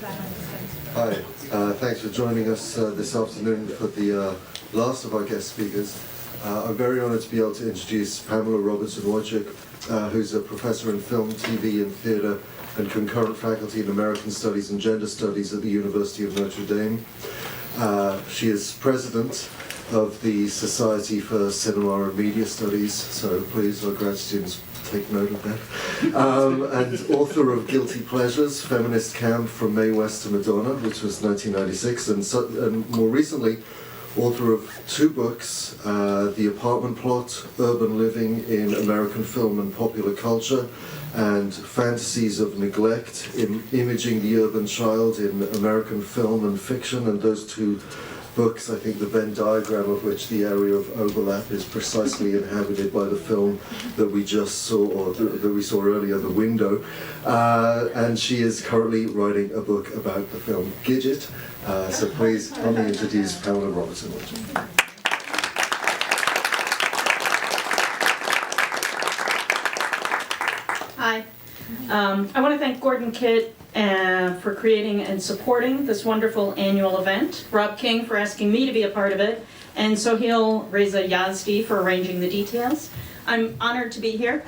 Hi, thanks for joining us this afternoon for the last of our guest speakers. I'm very honoured to be able to introduce Pamela Robertson Wojcik, who's a professor in film, TV and theatre and concurrent faculty in American Studies and Gender Studies at the University of Notre Dame. She is president of the Society for Cinema and Media Studies, so please, our grad students, take note of that. And author of Guilty Pleasures, Feminist Camp from Mae West to Madonna, which was 1996, and more recently, author of two books, The Apartment Plot, Urban Living in American Film and Popular Culture, and Fantasies of Neglect, Imaging the Urban Child in American Film and Fiction, and those two books, I think the Venn diagram of which the area of overlap is precisely inhabited by the film that we just saw, or that we saw earlier, The Window. And she is currently writing a book about the film Gidget. So please help me introduce Pamela Robertson Wojcik. Hi. I want to thank Gordon Kitt for creating and supporting this wonderful annual event, Rob King for asking me to be a part of it, and Sohail Reza Yazdi for arranging the details. I'm honored to be here.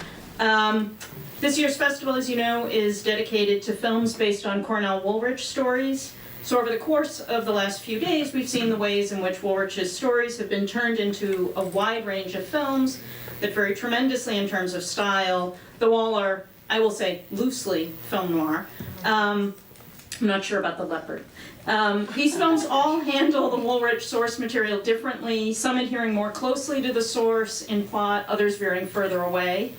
This year's festival, as you know, is dedicated to films based on Cornell Woolrich stories. So over the course of the last few days, we've seen the ways in which Woolrich's stories have been turned into a wide range of films that vary tremendously in terms of style, though all are, I will say, loosely film noir. I'm not sure about the leopard. These films all handle the Woolrich source material differently, some adhering more closely to the source in plot, others veering further away.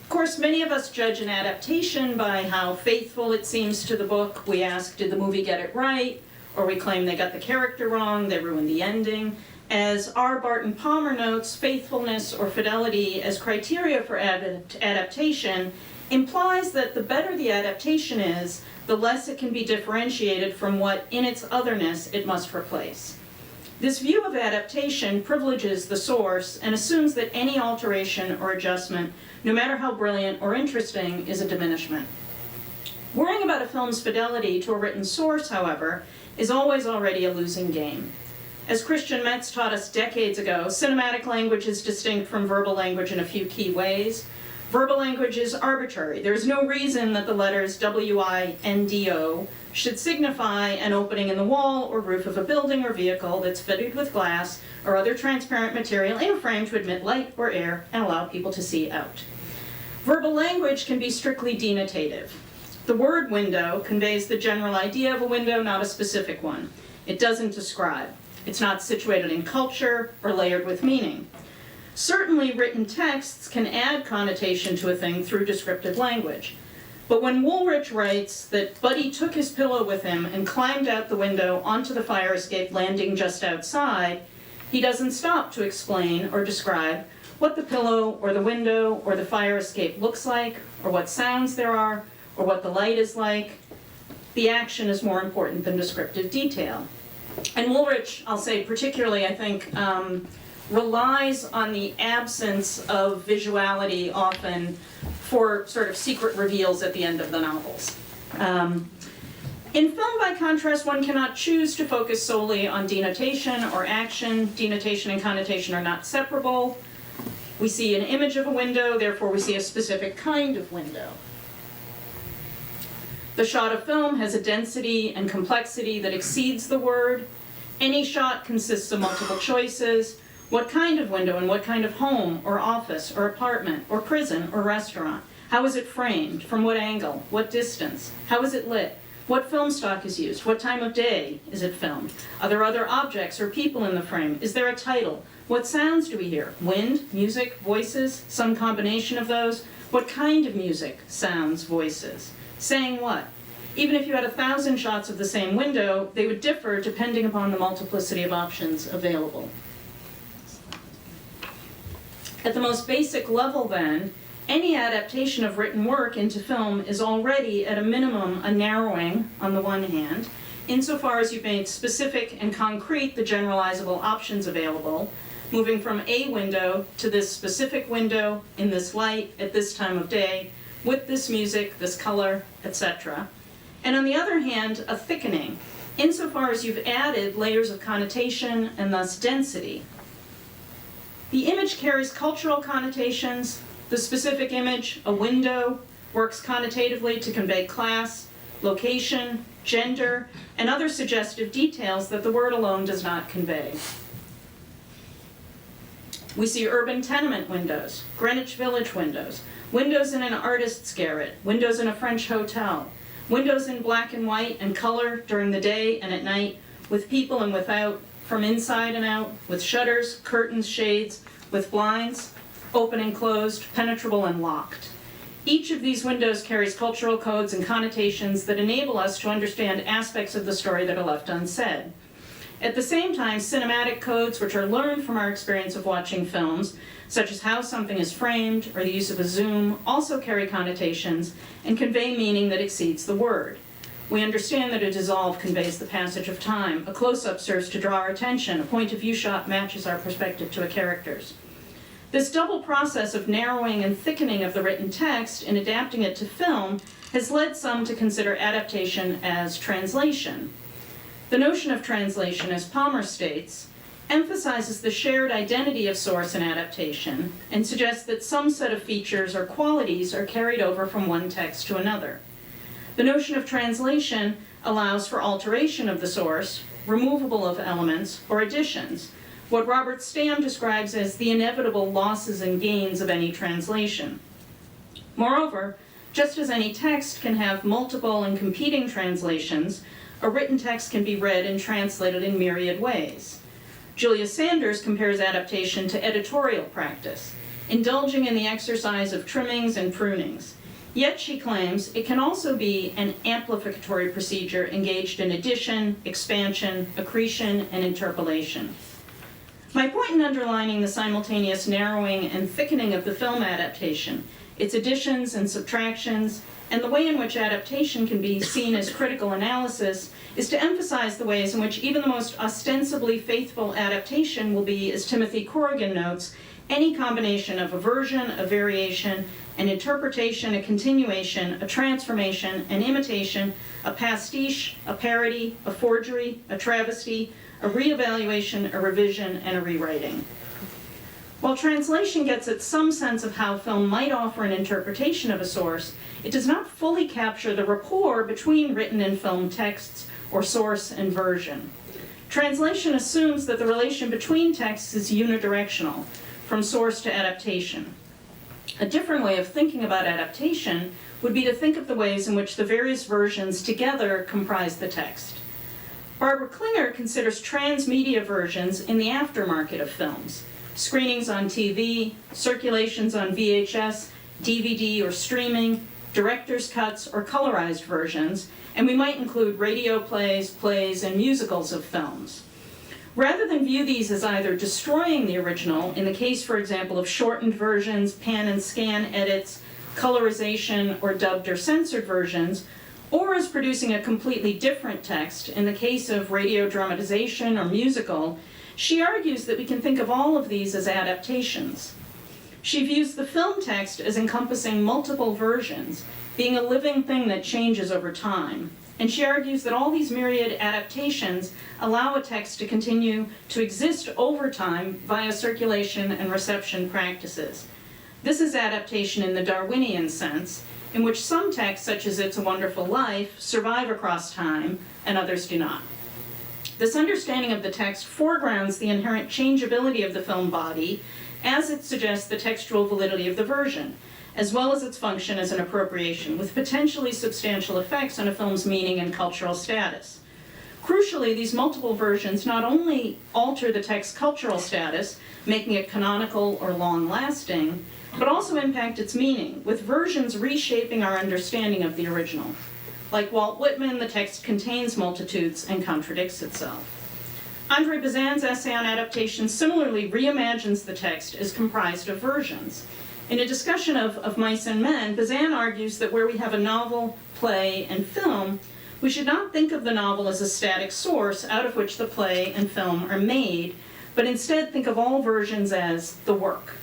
Of course, many of us judge an adaptation by how faithful it seems to the book. We ask, did the movie get it right? Or we claim they got the character wrong, they ruined the ending. As R. Barton Palmer notes, faithfulness or fidelity as criteria for adaptation implies that the better the adaptation is, the less it can be differentiated from what, in its otherness, it must replace. This view of adaptation privileges the source and assumes that any alteration or adjustment, no matter how brilliant or interesting, is a diminishment. Worrying about a film's fidelity to a written source, however, is always already a losing game. As Christian Metz taught us decades ago, cinematic language is distinct from verbal language in a few key ways. Verbal language is arbitrary. There is no reason that the letters W-I-N-D-O should signify an opening in the wall or roof of a building or vehicle that's fitted with glass or other transparent material in a frame to admit light or air and allow people to see out. Verbal language can be strictly denotative. The word window conveys the general idea of a window, not a specific one. It doesn't describe. It's not situated in culture or layered with meaning. Certainly, written texts can add connotation to a thing through descriptive language. But when Woolrich writes that Buddy took his pillow with him and climbed out the window onto the fire escape landing just outside, he doesn't stop to explain or describe what the pillow or the window or the fire escape looks like, or what sounds there are, or what the light is like. The action is more important than descriptive detail. And Woolrich, I'll say particularly, I think, relies on the absence of visuality often for sort of secret reveals at the end of the novels. In film, by contrast, one cannot choose to focus solely on denotation or action. Denotation and connotation are not separable. We see an image of a window, therefore we see a specific kind of window. The shot of film has a density and complexity that exceeds the word. Any shot consists of multiple choices. What kind of window and what kind of home or office or apartment or prison or restaurant? How is it framed? From what angle? What distance? How is it lit? What film stock is used? What time of day is it filmed? Are there other objects or people in the frame? Is there a title? What sounds do we hear? Wind, music, voices, some combination of those? What kind of music, sounds, voices? Saying what? Even if you had 1,000 shots of the same window, they would differ depending upon the multiplicity of options available. At the most basic level, then, any adaptation of written work into film is already, at a minimum, a narrowing, on the one hand, insofar as you've made specific and concrete the generalizable options available, moving from a window to this specific window, in this light, at this time of day, with this music, this color, etc. and on the other hand, a thickening, insofar as you've added layers of connotation and thus density. The image carries cultural connotations. The specific image, a window, works connotatively to convey class, location, gender, and other suggestive details that the word alone does not convey. We see urban tenement windows, Greenwich Village windows, windows in an artist's garret, windows in a French hotel, windows in black and white and color during the day and at night, with people and without, from inside and out, with shutters, curtains, shades, with blinds, open and closed, penetrable and locked. Each of these windows carries cultural codes and connotations that enable us to understand aspects of the story that are left unsaid. At the same time, cinematic codes, which are learned from our experience of watching films, such as how something is framed or the use of a zoom, also carry connotations and convey meaning that exceeds the word. We understand that a dissolve conveys the passage of time, a close-up serves to draw our attention, a point-of-view shot matches our perspective to a character's. This double process of narrowing and thickening of the written text and adapting it to film has led some to consider adaptation as translation. The notion of translation, as Palmer states, emphasizes the shared identity of source and adaptation and suggests that some set of features or qualities are carried over from one text to another. The notion of translation allows for alteration of the source, removal of elements, or additions, what Robert Stam describes as the inevitable losses and gains of any translation. Moreover, just as any text can have multiple and competing translations, a written text can be read and translated in myriad ways. Julia Sanders compares adaptation to editorial practice, indulging in the exercise of trimmings and prunings. Yet, she claims, it can also be an amplificatory procedure engaged in addition, expansion, accretion, and interpolation. My point in underlining the simultaneous narrowing and thickening of the film adaptation, its additions and subtractions, and the way in which adaptation can be seen as critical analysis is to emphasize the ways in which even the most ostensibly faithful adaptation will be, as Timothy Corrigan notes, any combination of a version, a variation, an interpretation, a continuation, a transformation, an imitation, a pastiche, a parody, a forgery, a travesty, a reevaluation, a revision, and a rewriting. While translation gets at some sense of how film might offer an interpretation of a source, it does not fully capture the rapport between written and film texts or source and version. Translation assumes that the relation between texts is unidirectional, from source to adaptation. A different way of thinking about adaptation would be to think of the ways in which the various versions together comprise the text. Barbara Klinger considers transmedia versions in the aftermarket of films, screenings on TV, circulations on VHS, DVD or streaming, director's cuts or colorized versions, and we might include radio plays, and musicals of films. Rather than view these as either destroying the original, in the case, for example, of shortened versions, pan and scan edits, colorization, or dubbed or censored versions, or as producing a completely different text, in the case of radio dramatization or musical, she argues that we can think of all of these as adaptations. She views the film text as encompassing multiple versions, being a living thing that changes over time. And she argues that all these myriad adaptations allow a text to continue to exist over time via circulation and reception practices. This is adaptation in the Darwinian sense, in which some texts, such as It's a Wonderful Life, survive across time, and others do not. This understanding of the text foregrounds the inherent changeability of the film body, as it suggests the textual validity of the version, as well as its function as an appropriation, with potentially substantial effects on a film's meaning and cultural status. Crucially, these multiple versions not only alter the text's cultural status, making it canonical or long-lasting, but also impact its meaning, with versions reshaping our understanding of the original. Like Walt Whitman, the text contains multitudes and contradicts itself. Andre Bazin's essay on adaptation similarly reimagines the text as comprised of versions. In a discussion of Mice and Men, Bazin argues that where we have a novel, play, and film, we should not think of the novel as a static source out of which the play and film are made, but instead think of all versions as the work.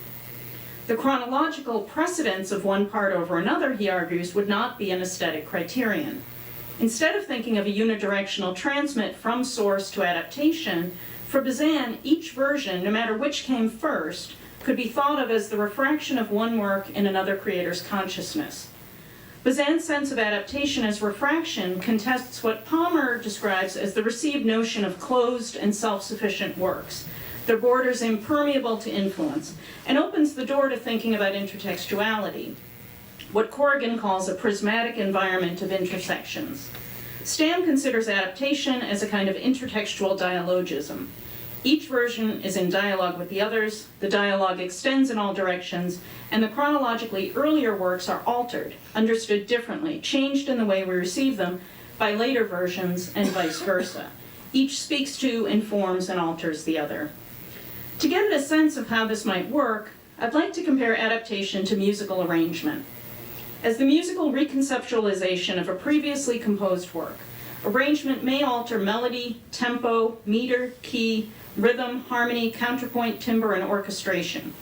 The chronological precedence of one part over another, he argues, would not be an aesthetic criterion. Instead of thinking of a unidirectional transmit from source to adaptation, for Bazin, each version, no matter which came first, could be thought of as the refraction of one work in another creator's consciousness. Bazin's sense of adaptation as refraction contests what Palmer describes as the received notion of closed and self-sufficient works, their borders impermeable to influence, and opens the door to thinking about intertextuality, what Corrigan calls a prismatic environment of intersections. Stam considers adaptation as a kind of intertextual dialogism. Each version is in dialogue with the others, the dialogue extends in all directions, and the chronologically earlier works are altered, understood differently, changed in the way we receive them by later versions, and vice versa. Each speaks to, informs, and alters the other. To get a sense of how this might work, I'd like to compare adaptation to musical arrangement. As the musical reconceptualization of a previously composed work, arrangement may alter melody, tempo, meter, key, rhythm, harmony, counterpoint, timbre, and orchestration.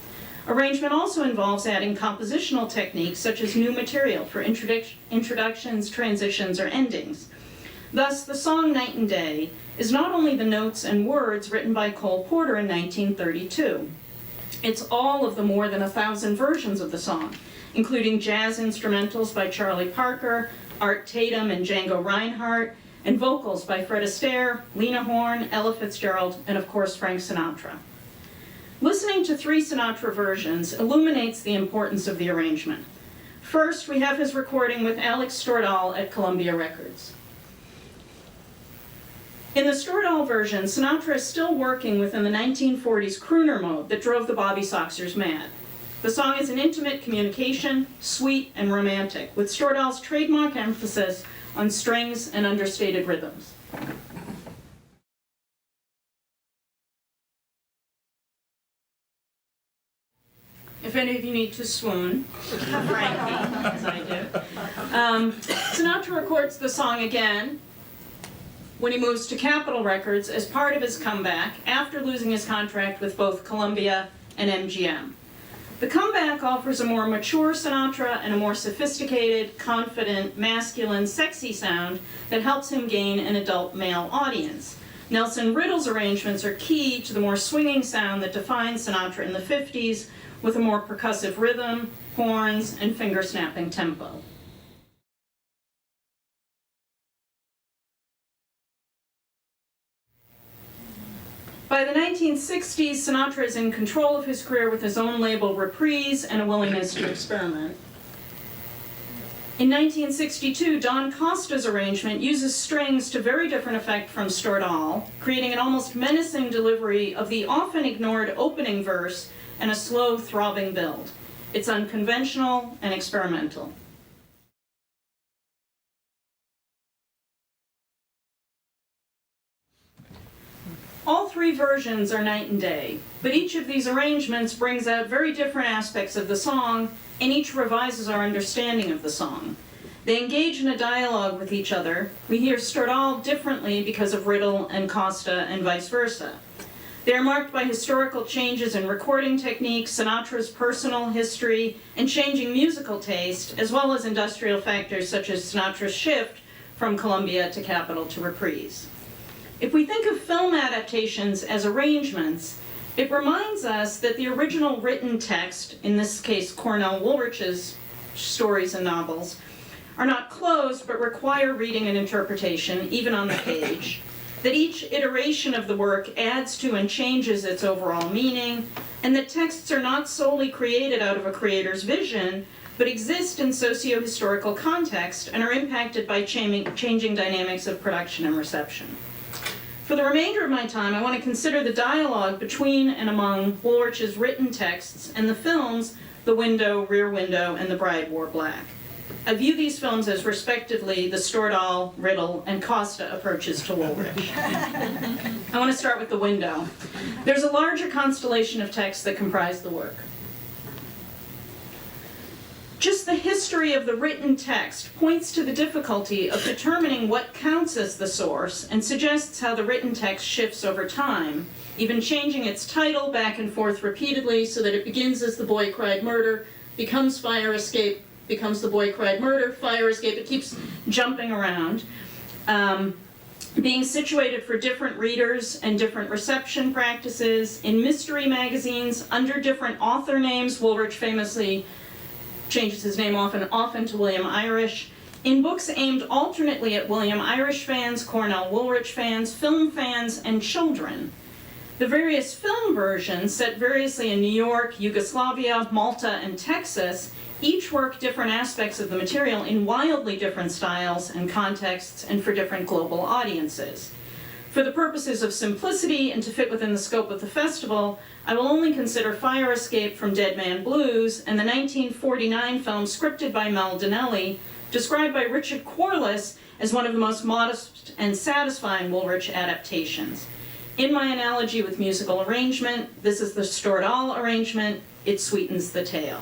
Arrangement also involves adding compositional techniques such as new material for introductions, transitions, or endings. Thus, the song Night and Day is not only the notes and words written by Cole Porter in 1932. It's all of the more than 1,000 versions of the song, including jazz instrumentals by Charlie Parker, Art Tatum, and Django Reinhardt, and vocals by Fred Astaire, Lena Horne, Ella Fitzgerald, and of course Frank Sinatra. Listening to 3 Sinatra versions illuminates the importance of the arrangement. First, we have his recording with Axel Stordahl at Columbia Records. In the Stordahl version, Sinatra is still working within the 1940s crooner mode that drove the Bobby Soxers mad. The song is an intimate communication, sweet and romantic, with Stordahl's trademark emphasis on strings and understated rhythms. If any of you need to swoon, Frankie, as I do, Sinatra records the song again when he moves to Capitol Records as part of his comeback after losing his contract with both Columbia and MGM. The comeback offers a more mature Sinatra and a more sophisticated, confident, masculine, sexy sound that helps him gain an adult male audience. Nelson Riddle's arrangements are key to the more swinging sound that defined Sinatra in the 50s, with a more percussive rhythm, horns, and finger-snapping tempo. By the 1960s, Sinatra is in control of his career with his own label Reprise and a willingness to experiment. In 1962, Don Costa's arrangement uses strings to very different effect from Stordahl, creating an almost menacing delivery of the often ignored opening verse and a slow, throbbing build. It's unconventional and experimental. All 3 versions are night and day, but each of these arrangements brings out very different aspects of the song, and each revises our understanding of the song. They engage in a dialogue with each other. We hear Stordahl differently because of Riddle and Costa and vice versa. They are marked by historical changes in recording techniques, Sinatra's personal history, and changing musical taste, as well as industrial factors such as Sinatra's shift from Columbia to Capitol to Reprise. If we think of film adaptations as arrangements, it reminds us that the original written text, in this case Cornell Woolrich's stories and novels, are not closed but require reading and interpretation, even on the page, that each iteration of the work adds to and changes its overall meaning, and that texts are not solely created out of a creator's vision, but exist in socio-historical context and are impacted by changing dynamics of production and reception. For the remainder of my time, I want to consider the dialogue between and among Woolrich's written texts and the films The Window, Rear Window, and The Bride Wore Black. I view these films as respectively the Stordahl, Riddle, and Costa approaches to Woolrich. I want to start with The Window. There's a larger constellation of texts that comprise the work. Just the history of the written text points to the difficulty of determining what counts as the source and suggests how the written text shifts over time, even changing its title back and forth repeatedly so that it begins as The Boy Cried Murder, becomes Fire Escape, becomes The Boy Cried Murder, Fire Escape. It keeps jumping around. Being situated for different readers and different reception practices, in mystery magazines, under different author names. Woolrich famously changes his name often to William Irish. In books aimed alternately at William Irish fans, Cornell Woolrich fans, film fans, and children. The various film versions, set variously in New York, Yugoslavia, Malta, and Texas, each work different aspects of the material in wildly different styles and contexts and for different global audiences. For the purposes of simplicity and to fit within the scope of the festival, I will only consider Fire Escape from Dead Man Blues and the 1949 film scripted by Mel Donnelly, described by Richard Corliss as one of the most modest and satisfying Woolrich adaptations. In my analogy with musical arrangement, this is the Stordahl arrangement. It sweetens the tale.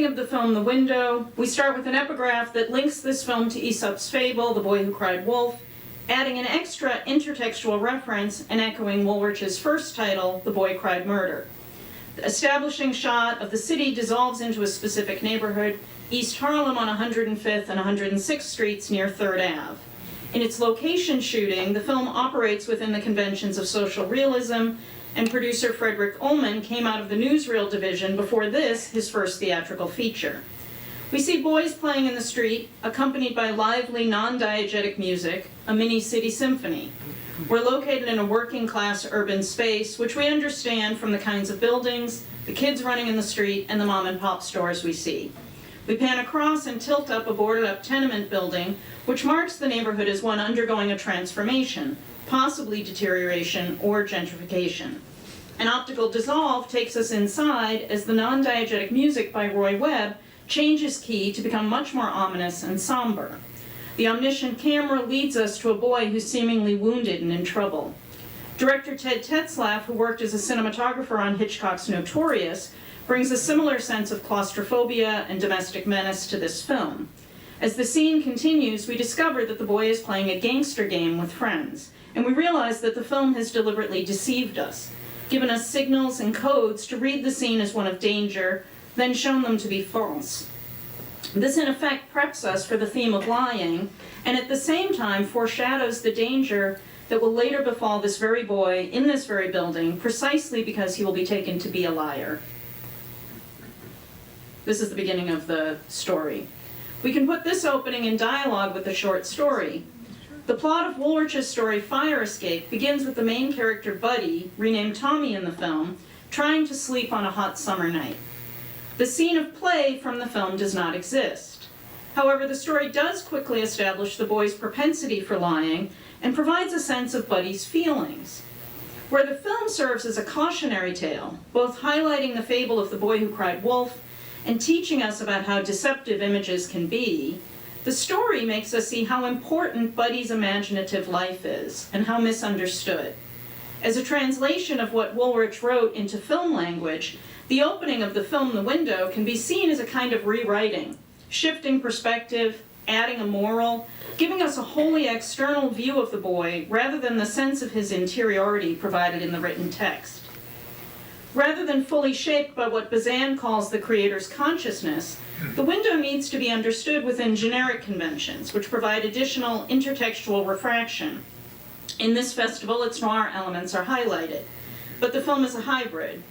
The film The Window, we start with an epigraph that links this film to Aesop's fable, The Boy Who Cried Wolf, adding an extra intertextual reference and echoing Woolrich's first title, The Boy Cried Murder. The establishing shot of the city dissolves into a specific neighborhood, East Harlem on 105th and 106th Streets near 3rd Ave. In its location shooting, the film operates within the conventions of social realism, and producer Frederick Ullman came out of the newsreel division before this, his first theatrical feature. We see boys playing in the street, accompanied by lively, non-diegetic music, a mini-city symphony. We're located in a working-class urban space, which we understand from the kinds of buildings, the kids running in the street, and the mom-and-pop stores we see. We pan across and tilt up a boarded-up tenement building, which marks the neighborhood as one undergoing a transformation, possibly deterioration or gentrification. An optical dissolve takes us inside as the non-diegetic music by Roy Webb changes key to become much more ominous and somber. The omniscient camera leads us to a boy who's seemingly wounded and in trouble. Director Ted Tetzlaff, who worked as a cinematographer on Hitchcock's Notorious, brings a similar sense of claustrophobia and domestic menace to this film. As the scene continues, we discover that the boy is playing a gangster game with friends, and we realize that the film has deliberately deceived us, given us signals and codes to read the scene as one of danger, then shown them to be false. This in effect preps us for the theme of lying, and at the same time foreshadows the danger that will later befall this very boy in this very building, precisely because he will be taken to be a liar. This is the beginning of the story. We can put this opening in dialogue with the short story. The plot of Woolrich's story, Fire Escape, begins with the main character, Buddy, renamed Tommy in the film, trying to sleep on a hot summer night. The scene of play from the film does not exist. However, the story does quickly establish the boy's propensity for lying and provides a sense of Buddy's feelings. Where the film serves as a cautionary tale, both highlighting the fable of the boy who cried wolf and teaching us about how deceptive images can be, the story makes us see how important Buddy's imaginative life is and how misunderstood. As a translation of what Woolrich wrote into film language, the opening of the film The Window can be seen as a kind of rewriting, shifting perspective, adding a moral, giving us a wholly external view of the boy rather than the sense of his interiority provided in the written text. Rather than fully shaped by what Bazin calls the creator's consciousness, the window needs to be understood within generic conventions, which provide additional intertextual refraction. In this festival, its noir elements are highlighted, but the film is a hybrid.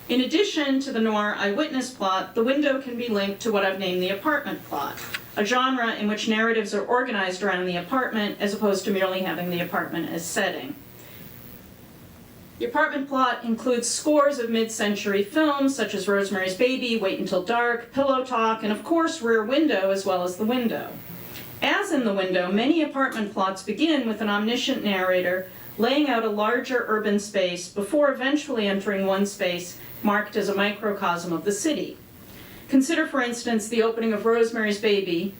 In addition to the noir eyewitness plot, the window can be linked to what I've named the apartment plot, a genre in which narratives are organized around the apartment as opposed to merely having the apartment as setting. The apartment plot includes scores of mid-century films such as Rosemary's Baby, Wait Until Dark, Pillow Talk, and of course Rear Window as well as The Window. As in The Window, many apartment plots begin with an omniscient narrator laying out a larger urban space before eventually entering one space marked as a microcosm of the city. Consider, for instance, the opening of Rosemary's Baby,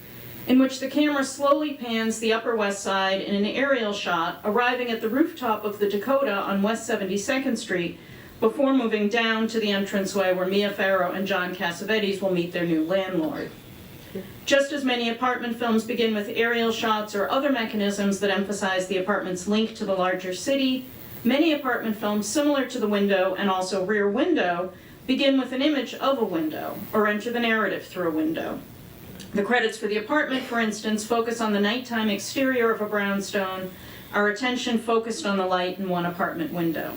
in which the camera slowly pans the Upper West Side in an aerial shot, arriving at the rooftop of the Dakota on West 72nd Street before moving down to the entranceway where Mia Farrow and John Cassavetes will meet their new landlord. Just as many apartment films begin with aerial shots or other mechanisms that emphasize the apartment's link to the larger city, many apartment films similar to The Window and also Rear Window begin with an image of a window or enter the narrative through a window. The credits for the apartment, for instance, focus on the nighttime exterior of a brownstone, our attention focused on the light in one apartment window.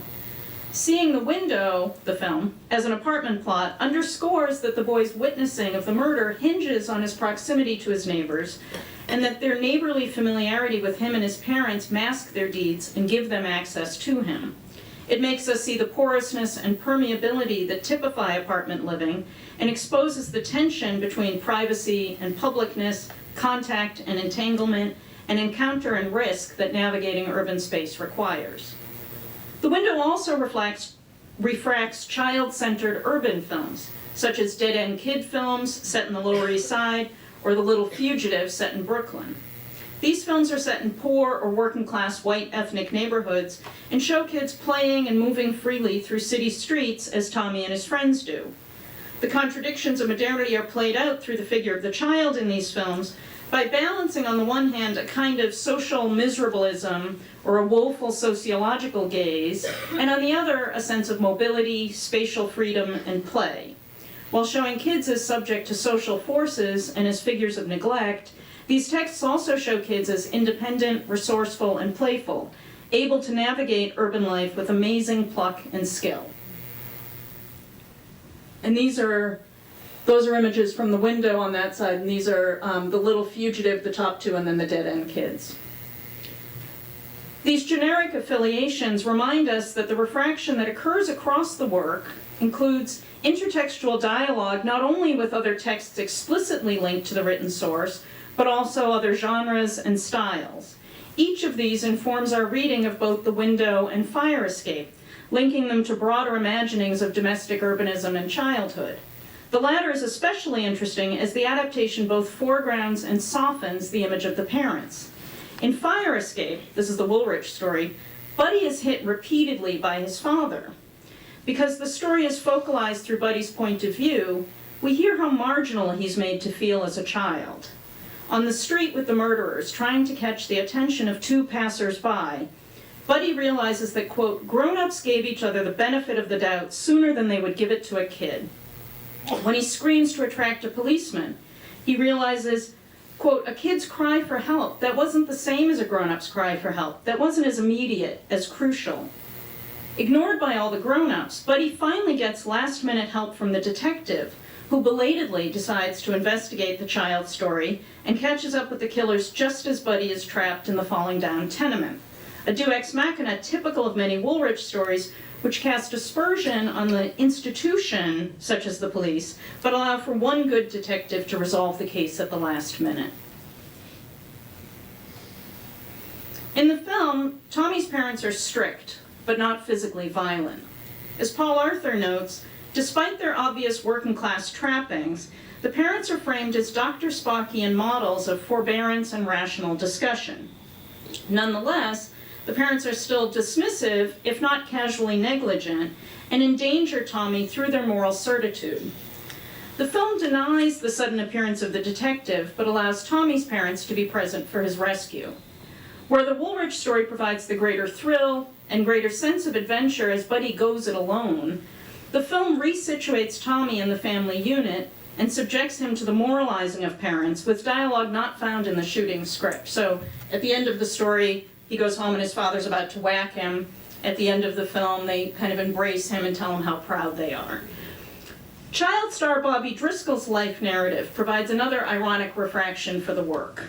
Seeing The Window, the film, as an apartment plot underscores that the boy's witnessing of the murder hinges on his proximity to his neighbors, and that their neighborly familiarity with him and his parents mask their deeds and give them access to him. It makes us see the porousness and permeability that typify apartment living and exposes the tension between privacy and publicness, contact and entanglement, and encounter and risk that navigating urban space requires. The Window also refracts child-centered urban films, such as dead-end kid films set in the Lower East Side or The Little Fugitive set in Brooklyn. These films are set in poor or working-class white ethnic neighborhoods and show kids playing and moving freely through city streets as Tommy and his friends do. The contradictions of modernity are played out through the figure of the child in these films by balancing on the one hand a kind of social miserableism or a woeful sociological gaze, and on the other a sense of mobility, spatial freedom, and play. While showing kids as subject to social forces and as figures of neglect, these texts also show kids as independent, resourceful, and playful, able to navigate urban life with amazing pluck and skill. And those are images from The Window on that side, and these are The Little Fugitive, the top two, and then the dead-end kids. These generic affiliations remind us that the refraction that occurs across the work includes intertextual dialogue not only with other texts explicitly linked to the written source, but also other genres and styles. Each of these informs our reading of both The Window and Fire Escape, linking them to broader imaginings of domestic urbanism and childhood. The latter is especially interesting as the adaptation both foregrounds and softens the image of the parents. In Fire Escape, this is the Woolrich story, Buddy is hit repeatedly by his father. Because the story is focalized through Buddy's point of view, we hear how marginal he's made to feel as a child. On the street with the murderers, trying to catch the attention of two passers-by, Buddy realizes that, quote, grown-ups gave each other the benefit of the doubt sooner than they would give it to a kid. When he screams to attract a policeman, he realizes, quote, a kid's cry for help, that wasn't the same as a grown-up's cry for help. That wasn't as immediate, as crucial. Ignored by all the grown-ups, Buddy finally gets last-minute help from the detective, who belatedly decides to investigate the child's story and catches up with the killers just as Buddy is trapped in the falling-down tenement. A deus ex machina typical of many Woolrich stories, which cast aspersion on the institution, such as the police, but allow for one good detective to resolve the case at the last minute. In the film, Tommy's parents are strict, but not physically violent. As Paul Arthur notes, despite their obvious working-class trappings, the parents are framed as Dr. Spockian models of forbearance and rational discussion. Nonetheless, the parents are still dismissive, if not casually negligent, and endanger Tommy through their moral certitude. The film denies the sudden appearance of the detective, but allows Tommy's parents to be present for his rescue. Where the Woolrich story provides the greater thrill and greater sense of adventure as Buddy goes it alone, the film resituates Tommy in the family unit and subjects him to the moralizing of parents with dialogue not found in the shooting script. So at the end of the story, he goes home and his father's about to whack him. At the end of the film, they kind of embrace him and tell him how proud they are. Child star Bobby Driscoll's life narrative provides another ironic refraction for the work.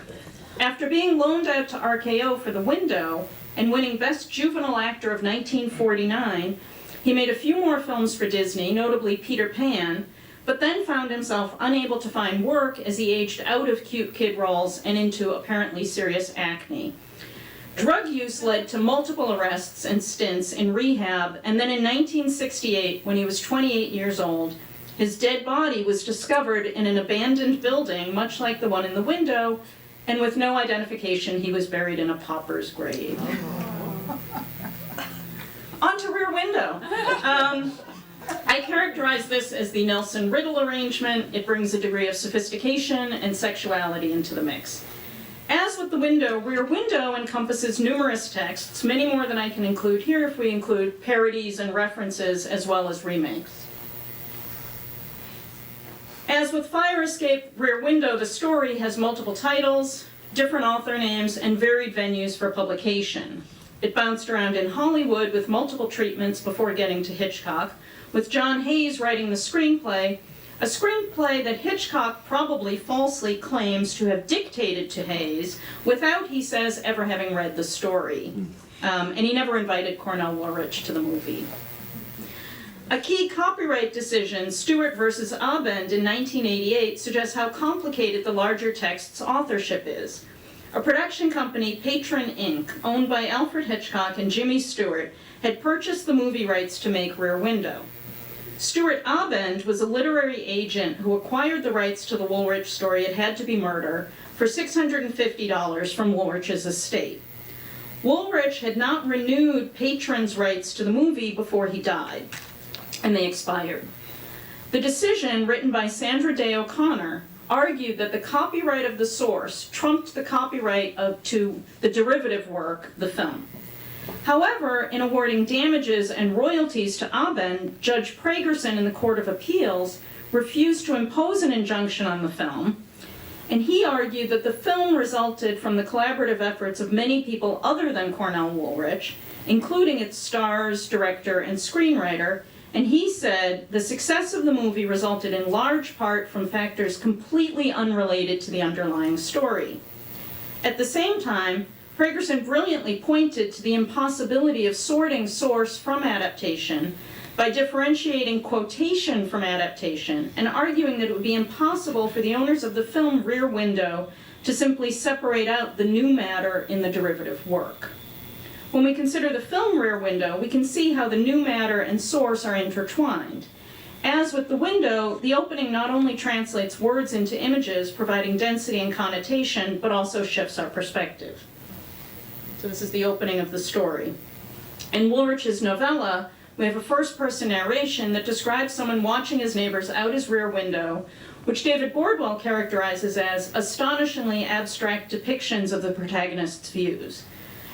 After being loaned out to RKO for The Window and winning Best Juvenile Actor of 1949, he made a few more films for Disney, notably Peter Pan, but then found himself unable to find work as he aged out of cute kid roles and into apparently serious acne. Drug use led to multiple arrests and stints in rehab, and then in 1968, when he was 28 years old, his dead body was discovered in an abandoned building, much like the one in The Window, and with no identification, he was buried in a pauper's grave. On to Rear Window. I characterize this as the Nelson Riddle arrangement. It brings a degree of sophistication and sexuality into the mix. As with The Window, Rear Window encompasses numerous texts, many more than I can include here if we include parodies and references as well as remakes. As with Fire Escape, Rear Window, the story has multiple titles, different author names, and varied venues for publication. It bounced around in Hollywood with multiple treatments before getting to Hitchcock, with John Hayes writing the screenplay, a screenplay that Hitchcock probably falsely claims to have dictated to Hayes without, he says, ever having read the story. And he never invited Cornell Woolrich to the movie. A key copyright decision, Stewart versus Abend in 1988, suggests how complicated the larger text's authorship is. A production company, Patron Inc., owned by Alfred Hitchcock and Jimmy Stewart, had purchased the movie rights to make Rear Window. Stewart Abend was a literary agent who acquired the rights to the Woolrich story, It Had to Be Murder, for $650 from Woolrich's estate. Woolrich had not renewed Patron's rights to the movie before he died, and they expired. The decision, written by Sandra Day O'Connor, argued that the copyright of the source trumped the copyright to the derivative work, the film. However, in awarding damages and royalties to Abend, Judge Pragerson in the Court of Appeals refused to impose an injunction on the film, and he argued that the film resulted from the collaborative efforts of many people other than Cornell Woolrich, including its stars, director, and screenwriter, and he said the success of the movie resulted in large part from factors completely unrelated to the underlying story. At the same time, Pragerson brilliantly pointed to the impossibility of sorting source from adaptation by differentiating quotation from adaptation and arguing that it would be impossible for the owners of the film Rear Window to simply separate out the new matter in the derivative work. When we consider the film Rear Window, we can see how the new matter and source are intertwined. As with The Window, the opening not only translates words into images, providing density and connotation, but also shifts our perspective. So this is the opening of the story. In Woolrich's novella, we have a first-person narration that describes someone watching his neighbors out his rear window, which David Bordwell characterizes as astonishingly abstract depictions of the protagonist's views.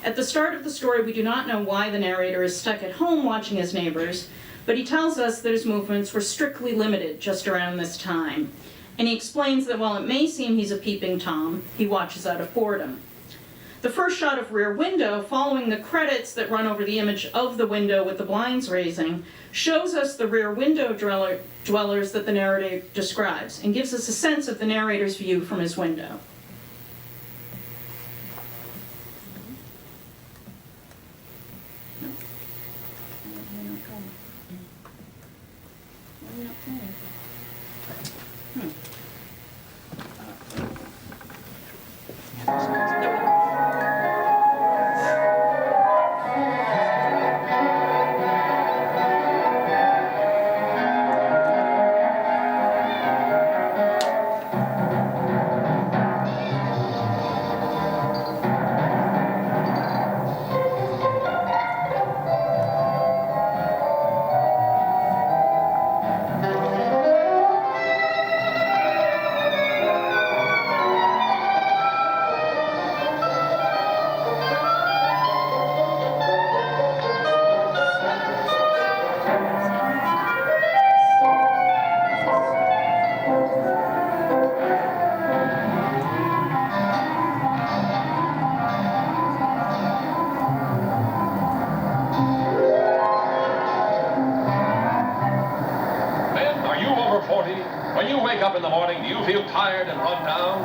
At the start of the story, we do not know why the narrator is stuck at home watching his neighbors, but he tells us that his movements were strictly limited just around this time. And he explains that while it may seem he's a peeping Tom, he watches out of boredom. The first shot of Rear Window, following the credits that run over the image of the window with the blinds raising, shows us the rear window dwellers that the narrator describes, and gives us a sense of the narrator's view from his window.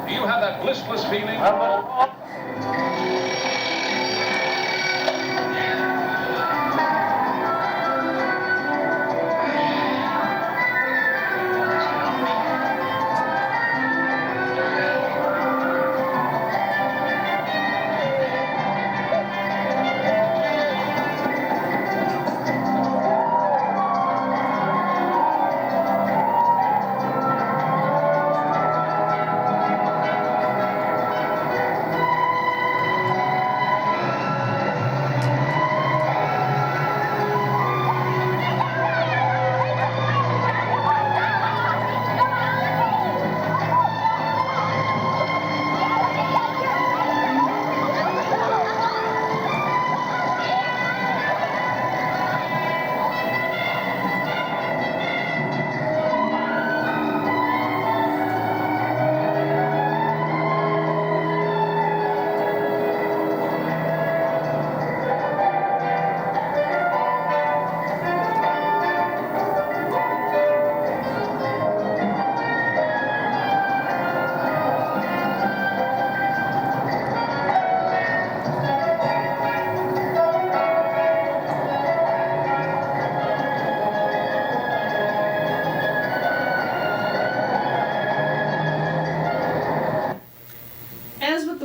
Do you have that listless feeling?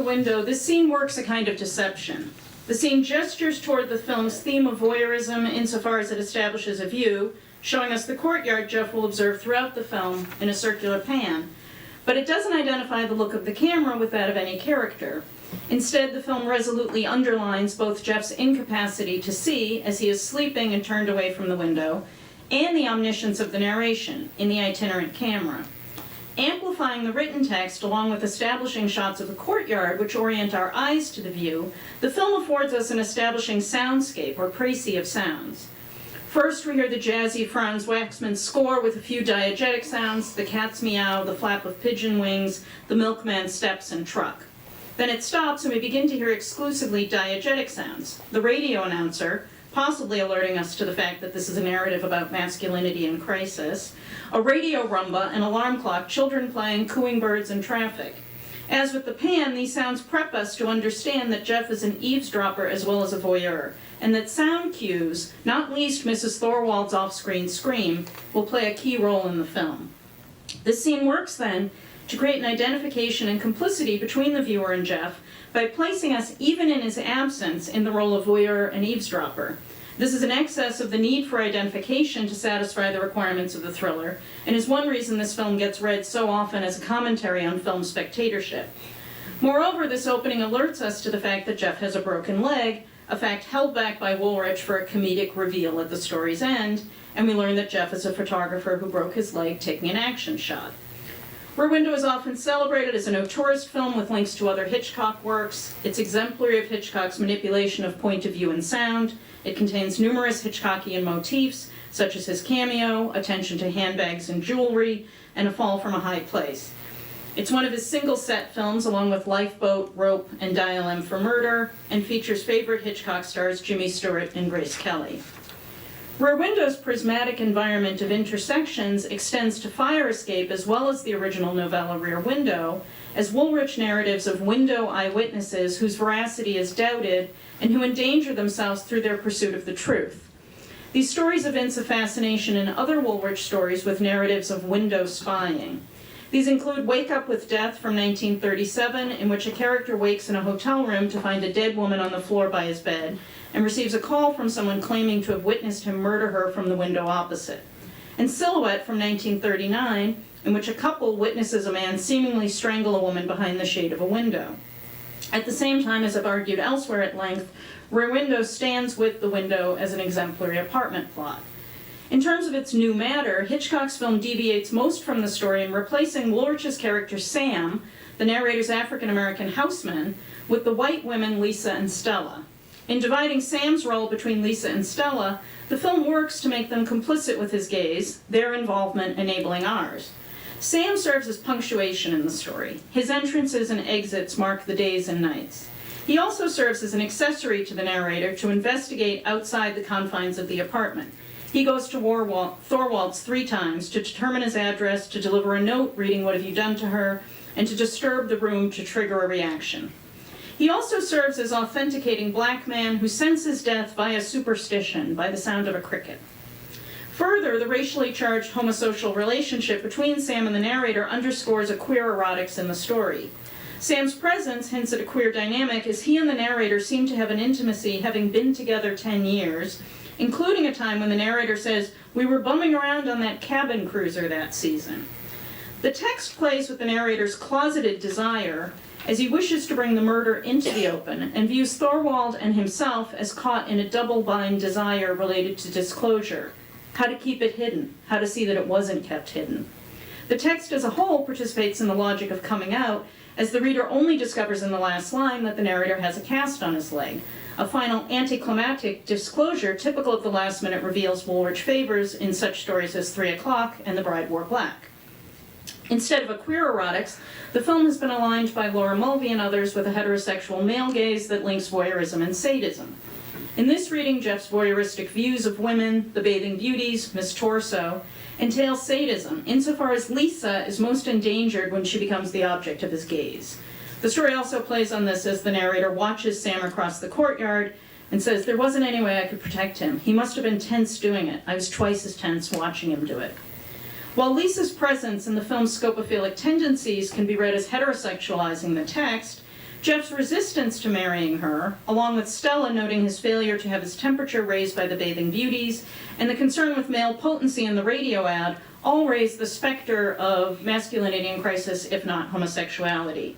Window, this scene works a kind of deception. The scene gestures toward the film's theme of voyeurism insofar as it establishes a view, showing us the courtyard Jeff will observe throughout the film in a circular pan. But it doesn't identify the look of the camera with that of any character. Instead, the film resolutely underlines both Jeff's incapacity to see as he is sleeping and turned away from the window, and the omniscience of the narration in the itinerant camera. Amplifying the written text along with establishing shots of the courtyard which orient our eyes to the view, the film affords us an establishing soundscape or précis of sounds. First, we hear the jazzy Franz Waxman score with a few diegetic sounds, the cat's meow, the flap of pigeon wings, the milkman's steps and truck. Then it stops and we begin to hear exclusively diegetic sounds. The radio announcer, possibly alerting us to the fact that this is a narrative about masculinity in crisis, a radio rumba, an alarm clock, children playing, cooing birds, and traffic. As with the pan, these sounds prep us to understand that Jeff is an eavesdropper as well as a voyeur, and that sound cues, not least Mrs. Thorwald's off-screen scream, will play a key role in the film. This scene works, then, to create an identification and complicity between the viewer and Jeff by placing us, even in his absence, in the role of voyeur and eavesdropper. This is in excess of the need for identification to satisfy the requirements of the thriller, and is one reason this film gets read so often as a commentary on film spectatorship. Moreover, this opening alerts us to the fact that Jeff has a broken leg, a fact held back by Woolrich for a comedic reveal at the story's end, and we learn that Jeff is a photographer who broke his leg taking an action shot. Rear Window is often celebrated as an auteurist film with links to other Hitchcock works. It's exemplary of Hitchcock's manipulation of point of view and sound. It contains numerous Hitchcockian motifs, such as his cameo, attention to handbags and jewelry, and a fall from a high place. It's one of his single-set films, along with Lifeboat, Rope, and Dial M for Murder, and features favorite Hitchcock stars Jimmy Stewart and Grace Kelly. Rear Window's prismatic environment of intersections extends to Fire Escape as well as the original novella Rear Window, as Woolrich narratives of window eyewitnesses whose veracity is doubted and who endanger themselves through their pursuit of the truth. These stories evince a fascination in other Woolrich stories with narratives of window spying. These include Wake Up with Death from 1937, in which a character wakes in a hotel room to find a dead woman on the floor by his bed, and receives a call from someone claiming to have witnessed him murder her from the window opposite. And Silhouette from 1939, in which a couple witnesses a man seemingly strangle a woman behind the shade of a window. At the same time, as I've argued elsewhere at length, Rear Window stands with The Window as an exemplary apartment plot. In terms of its new matter, Hitchcock's film deviates most from the story in replacing Woolrich's character Sam, the narrator's African-American houseman, with the white women Lisa and Stella. In dividing Sam's role between Lisa and Stella, the film works to make them complicit with his gaze, their involvement enabling ours. Sam serves as punctuation in the story. His entrances and exits mark the days and nights. He also serves as an accessory to the narrator to investigate outside the confines of the apartment. He goes to Thorwald's 3 times to determine his address, to deliver a note reading "What have you done to her?" and to disturb the room to trigger a reaction. He also serves as authenticating black man who senses death via superstition, by the sound of a cricket. Further, the racially charged homosocial relationship between Sam and the narrator underscores a queer erotics in the story. Sam's presence hints at a queer dynamic as he and the narrator seem to have an intimacy having been together 10 years, including a time when the narrator says, "We were bumming around on that cabin cruiser that season." The text plays with the narrator's closeted desire as he wishes to bring the murder into the open and views Thorwald and himself as caught in a double-bind desire related to disclosure. How to keep it hidden, how to see that it wasn't kept hidden. The text as a whole participates in the logic of coming out, as the reader only discovers in the last line that the narrator has a cast on his leg, a final anticlimactic disclosure typical of the last-minute reveals Woolrich favors in such stories as 3 O'Clock and The Bride Wore Black. Instead of a queer erotics, the film has been aligned by Laura Mulvey and others with a heterosexual male gaze that links voyeurism and sadism. In this reading, Jeff's voyeuristic views of women, the bathing beauties, Miss Torso, entails sadism, insofar as Lisa is most endangered when she becomes the object of his gaze. The story also plays on this as the narrator watches Sam across the courtyard and says, "There wasn't any way I could protect him. He must have been tense doing it. I was twice as tense watching him do it." While Lisa's presence and the film's scopophilic tendencies can be read as heterosexualizing the text, Jeff's resistance to marrying her, along with Stella noting his failure to have his temperature raised by the bathing beauties, and the concern with male potency in the radio ad, all raise the specter of masculinity in crisis, if not homosexuality.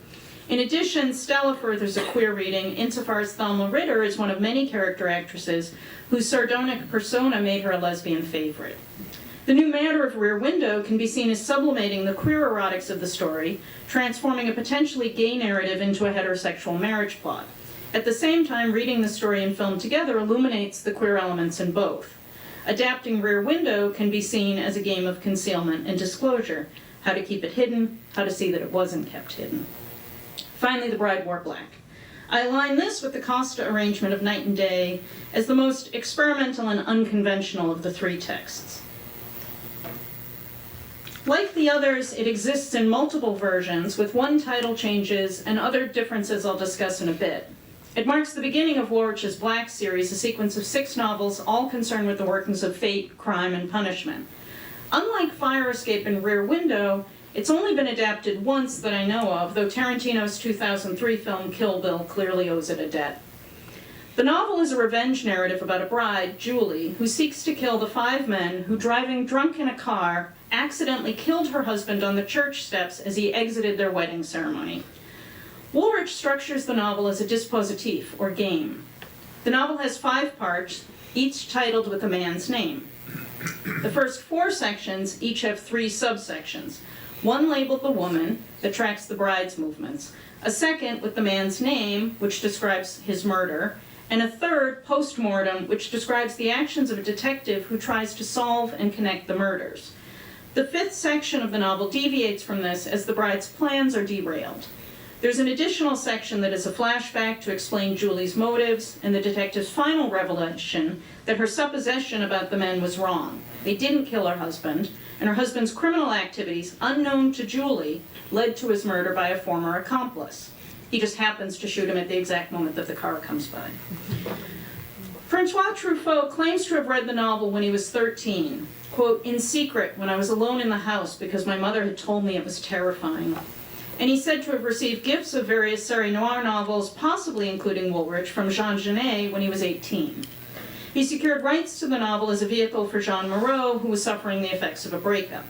In addition, Stella furthers a queer reading insofar as Thelma Ritter is one of many character actresses whose sardonic persona made her a lesbian favorite. The new matter of Rear Window can be seen as sublimating the queer erotics of the story, transforming a potentially gay narrative into a heterosexual marriage plot. At the same time, reading the story and film together illuminates the queer elements in both. Adapting Rear Window can be seen as a game of concealment and disclosure, how to keep it hidden, how to see that it wasn't kept hidden. Finally, The Bride Wore Black. I align this with the Costa arrangement of Night and Day as the most experimental and unconventional of the three texts. Like the others, it exists in multiple versions with one title changes and other differences I'll discuss in a bit. It marks the beginning of Woolrich's Black series, a sequence of 6 novels all concerned with the workings of fate, crime, and punishment. Unlike Fire Escape and Rear Window, it's only been adapted once that I know of, though Tarantino's 2003 film Kill Bill clearly owes it a debt. The novel is a revenge narrative about a bride, Julie, who seeks to kill the 5 men who, driving drunk in a car, accidentally killed her husband on the church steps as he exited their wedding ceremony. Woolrich structures the novel as a dispositif, or game. The novel has 5 parts, each titled with a man's name. The first 4 sections each have 3 subsections. One labeled The Woman, that tracks the bride's movements. A second with the man's name, which describes his murder. And a third, Postmortem, which describes the actions of a detective who tries to solve and connect the murders. The 5th section of the novel deviates from this as the bride's plans are derailed. There's an additional section that is a flashback to explain Julie's motives and the detective's final revelation that her supposition about the men was wrong. They didn't kill her husband, and her husband's criminal activities, unknown to Julie, led to his murder by a former accomplice. He just happens to shoot him at the exact moment that the car comes by. Francois Truffaut claims to have read the novel when he was 13, quote, "in secret when I was alone in the house because my mother had told me it was terrifying." And he's said to have received gifts of various série noir novels, possibly including Woolrich, from Jean Genet when he was 18. He secured rights to the novel as a vehicle for Jean Moreau, who was suffering the effects of a breakup.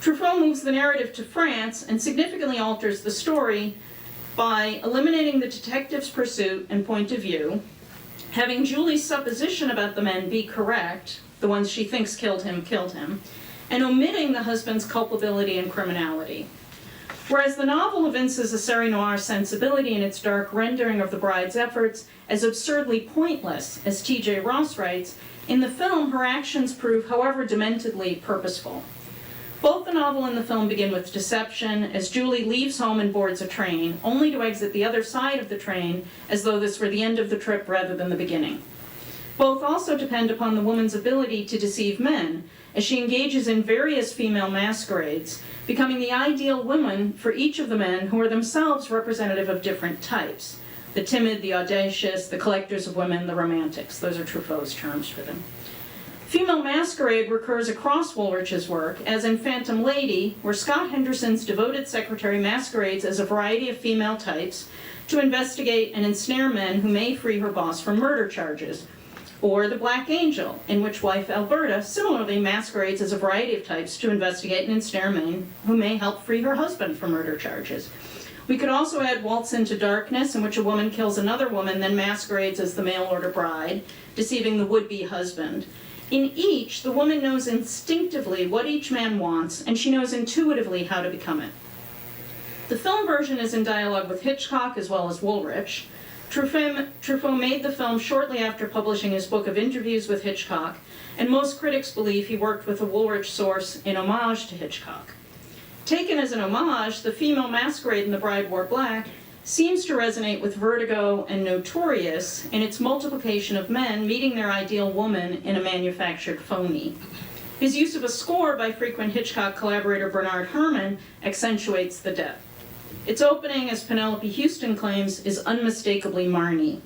Truffaut moves the narrative to France and significantly alters the story by eliminating the detective's pursuit and point of view, having Julie's supposition about the men be correct, the ones she thinks killed him, and omitting the husband's culpability and criminality. Whereas the novel evinces a série noir sensibility in its dark rendering of the bride's efforts as absurdly pointless, as T.J. Ross writes, in the film her actions prove, however dementedly, purposeful. Both the novel and the film begin with deception, as Julie leaves home and boards a train, only to exit the other side of the train as though this were the end of the trip rather than the beginning. Both also depend upon the woman's ability to deceive men, as she engages in various female masquerades, becoming the ideal woman for each of the men who are themselves representative of different types. The timid, the audacious, the collectors of women, the romantics. Those are Truffaut's terms for them. Female masquerade recurs across Woolrich's work, as in Phantom Lady, where Scott Henderson's devoted secretary masquerades as a variety of female types to investigate and ensnare men who may free her boss from murder charges. Or The Black Angel, in which wife Alberta similarly masquerades as a variety of types to investigate and ensnare men who may help free her husband from murder charges. We could also add Waltz into Darkness, in which a woman kills another woman, then masquerades as the mail-order bride, deceiving the would-be husband. In each, the woman knows instinctively what each man wants, and she knows intuitively how to become it. The film version is in dialogue with Hitchcock as well as Woolrich. Truffaut made the film shortly after publishing his book of interviews with Hitchcock, and most critics believe he worked with a Woolrich source in homage to Hitchcock. Taken as an homage, the female masquerade in The Bride Wore Black seems to resonate with Vertigo and Notorious in its multiplication of men meeting their ideal woman in a manufactured phony. His use of a score by frequent Hitchcock collaborator Bernard Herrmann accentuates the depth. Its opening, as Penelope Houston claims, is unmistakably Marnie.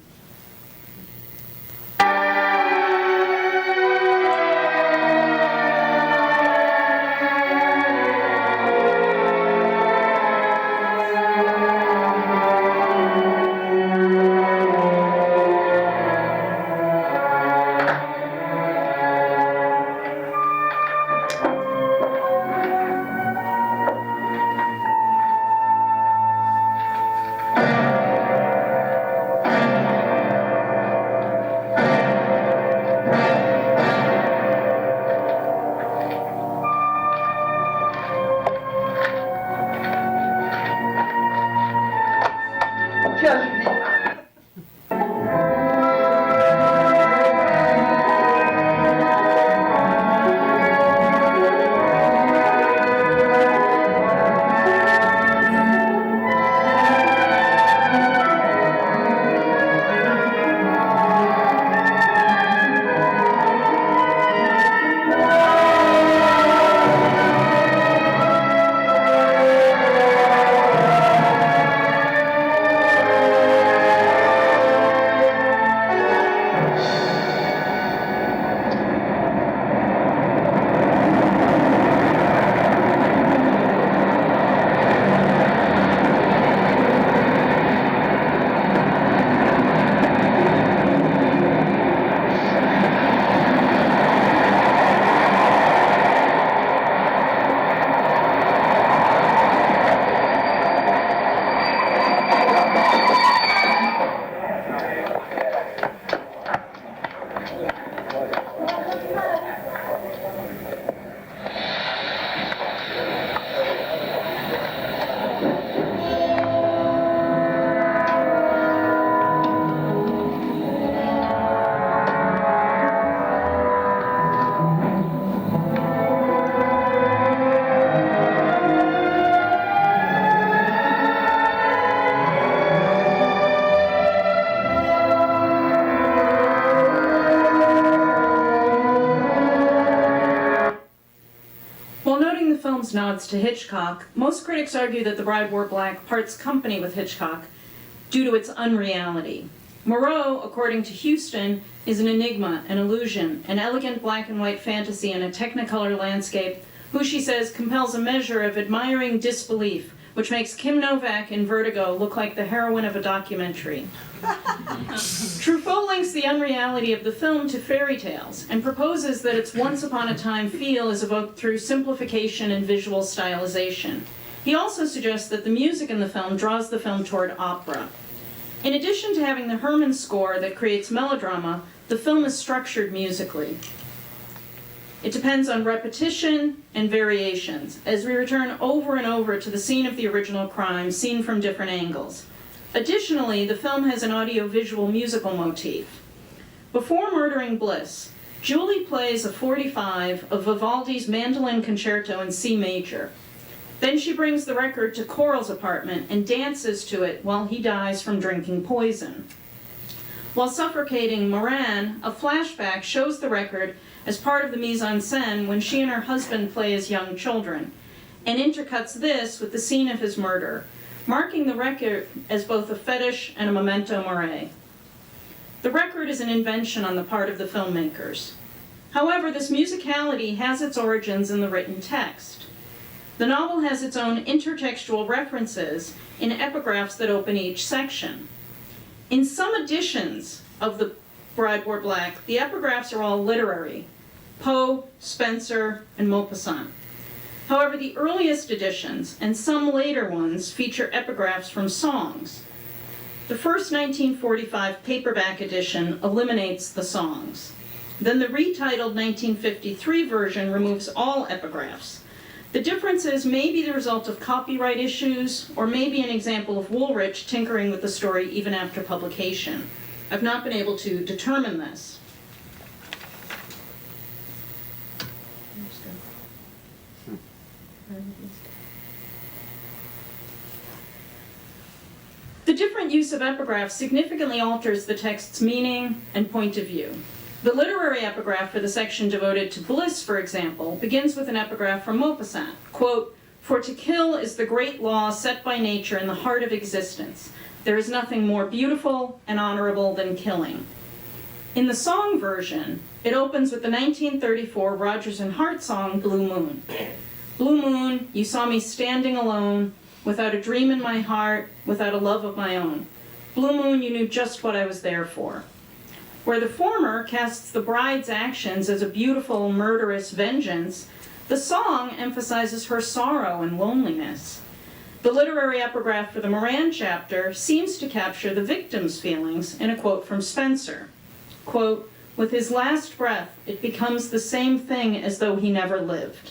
Nods to Hitchcock, most critics argue that The Bride Wore Black parts company with Hitchcock due to its unreality. Moreau, according to Houston, is an enigma, an illusion, an elegant black and white fantasy in a technicolor landscape, who, she says, compels a measure of admiring disbelief, which makes Kim Novak in Vertigo look like the heroine of a documentary. Truffaut links the unreality of the film to fairy tales and proposes that its once-upon-a-time feel is evoked through simplification and visual stylization. He also suggests that the music in the film draws the film toward opera. In addition to having the Herrmann score that creates melodrama, the film is structured musically. It depends on repetition and variations, as we return over and over to the scene of the original crime, seen from different angles. Additionally, the film has an audio-visual musical motif. Before murdering Bliss, Julie plays a 45 of Vivaldi's Mandolin Concerto in C major. Then she brings the record to Coral's apartment and dances to it while he dies from drinking poison. While suffocating Moran, a flashback shows the record as part of the mise en scène when she and her husband play as young children, and intercuts this with the scene of his murder, marking the record as both a fetish and a memento mori. The record is an invention on the part of the filmmakers. However, this musicality has its origins in the written text. The novel has its own intertextual references in epigraphs that open each section. In some editions of The Bride Wore Black, the epigraphs are all literary: Poe, Spenser, and Maupassant. However, the earliest editions, and some later ones, feature epigraphs from songs. The first 1945 paperback edition eliminates the songs. Then the retitled 1953 version removes all epigraphs. The differences may be the result of copyright issues, or may be an example of Woolrich tinkering with the story even after publication. I've not been able to determine this. The different use of epigraphs significantly alters the text's meaning and point of view. The literary epigraph for the section devoted to bliss, for example, begins with an epigraph from Maupassant, quote, "For to kill is the great law set by nature in the heart of existence. There is nothing more beautiful and honorable than killing." In the song version, it opens with the 1934 Rodgers and Hart song, Blue Moon. Blue moon, you saw me standing alone, without a dream in my heart, without a love of my own. Blue moon, you knew just what I was there for. Where the former casts the bride's actions as a beautiful, murderous vengeance, the song emphasizes her sorrow and loneliness. The literary epigraph for the Moran chapter seems to capture the victim's feelings in a quote from Spenser. Quote, "With his last breath, it becomes the same thing as though he never lived."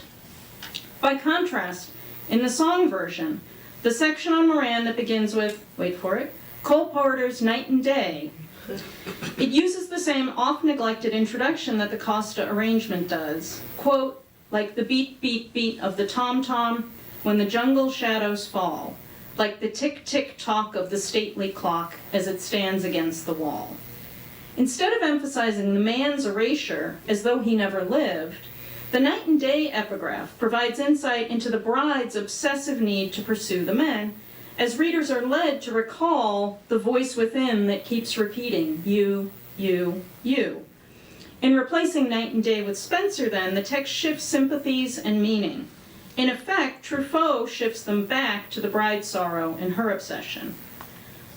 By contrast, in the song version, the section on Moran that begins with, wait for it, Cole Porter's Night and Day, it uses the same oft-neglected introduction that the Costa arrangement does. Quote, "Like the beat, beat, beat of the tom-tom when the jungle shadows fall, like the tick-tick-tock of the stately clock as it stands against the wall." Instead of emphasizing the man's erasure as though he never lived, the Night and Day epigraph provides insight into the bride's obsessive need to pursue the men, as readers are led to recall the voice within that keeps repeating, you, you, you. In replacing Night and Day with Spenser, then, the text shifts sympathies and meaning. In effect, Truffaut shifts them back to the bride's sorrow and her obsession.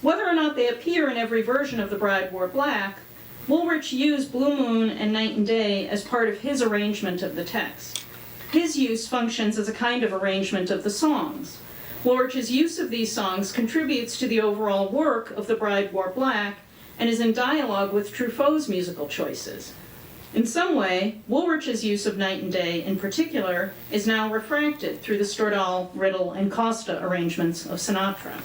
Whether or not they appear in every version of The Bride Wore Black, Woolrich used Blue Moon and Night and Day as part of his arrangement of the text. His use functions as a kind of arrangement of the songs. Woolrich's use of these songs contributes to the overall work of The Bride Wore Black and is in dialogue with Truffaut's musical choices. In some way, Woolrich's use of Night and Day, in particular, is now refracted through the Stordahl, Riddle, and Costa arrangements of Sinatra.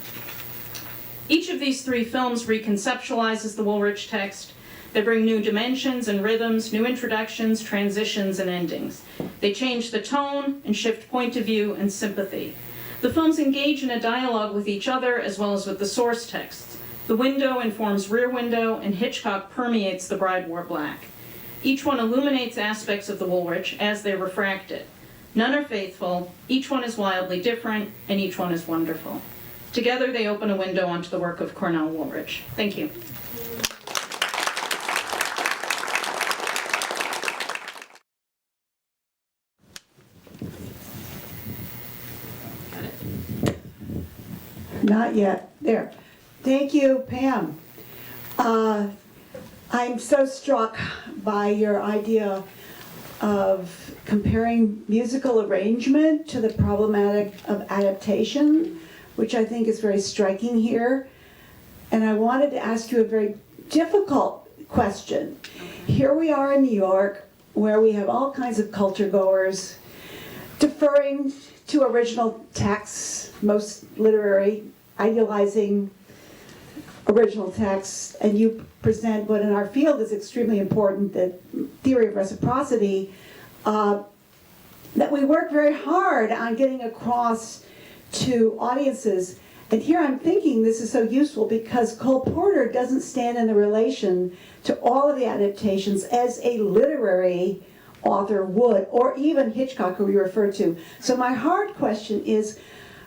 Each of these three films reconceptualizes the Woolrich text. They bring new dimensions and rhythms, new introductions, transitions, and endings. They change the tone and shift point of view and sympathy. The films engage in a dialogue with each other as well as with the source texts. The window informs Rear Window, and Hitchcock permeates The Bride Wore Black. Each one illuminates aspects of the Woolrich as they refract it. None are faithful, each one is wildly different, and each one is wonderful. Together they open a window onto the work of Cornell Woolrich. Thank you. Not yet. There. Thank you, Pam. I'm so struck by your idea of comparing musical arrangement to the problematic of adaptation, which I think is very striking here. And I wanted to ask you a very difficult question. Here we are in New York, where we have all kinds of culture goers deferring to original texts, most literary, idealizing original texts, and you present what in our field is extremely important, the theory of reciprocity, that we work very hard on getting across to audiences And here I'm thinking this is so useful because Cole Porter doesn't stand in the relation to all of the adaptations as a literary author would, or even Hitchcock, who we refer to. So my hard question is,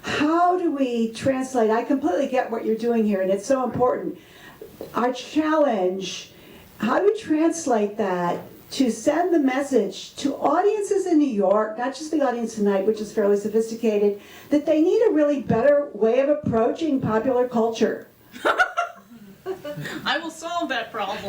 how do we translate? I completely get what you're doing here, and it's so important. Our challenge, how do we translate that to send the message to audiences in New York, not just the audience tonight, which is fairly sophisticated, that they need a really better way of approaching popular culture? I will solve that problem.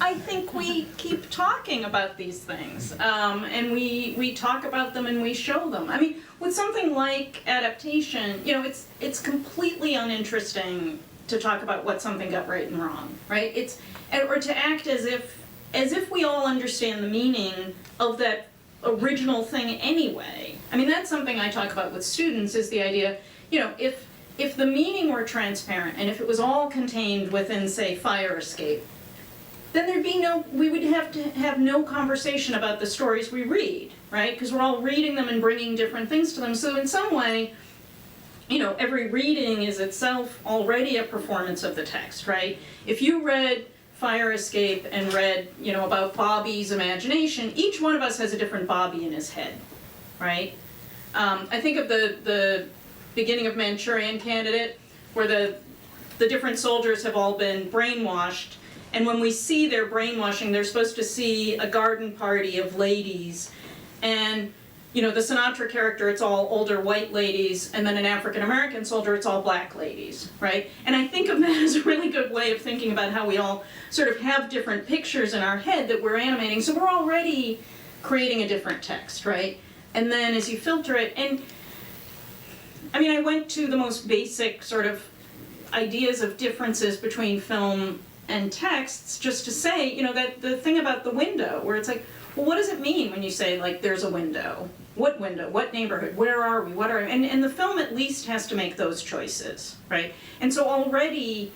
I think we keep talking about these things, and we talk about them and we show them. I mean, with something like adaptation, you know, it's completely uninteresting to talk about what something got right and wrong, right? Or to act as if we all understand the meaning of that original thing anyway. I mean, that's something I talk about with students, is the idea, you know, if the meaning were transparent and if it was all contained within, say, fire escape, then we would have to have no conversation about the stories we read, right? Because we're all reading them and bringing different things to them. So in some way, you know, every reading is itself already a performance of the text, right? If you read Fire Escape and read, you know, about Bobby's imagination, each one of us has a different Bobby in his head, right? I think of the beginning of Manchurian Candidate, where the different soldiers have all been brainwashed, and when we see their brainwashing, they're supposed to see a garden party of ladies, and you know, the Sinatra character, it's all older white ladies, and then an African-American soldier, it's all black ladies, right? And I think of that as a really good way of thinking about how we all sort of have different pictures in our head that we're animating, so we're already creating a different text, right? And then as you filter it, and I mean, I went to the most basic sort of ideas of differences between film and texts just to say, you know, that the thing about the window, where it's like, well, what does it mean when you say, like, there's a window? What window? What neighborhood? Where are we? What are... And the film at least has to make those choices, right? And so already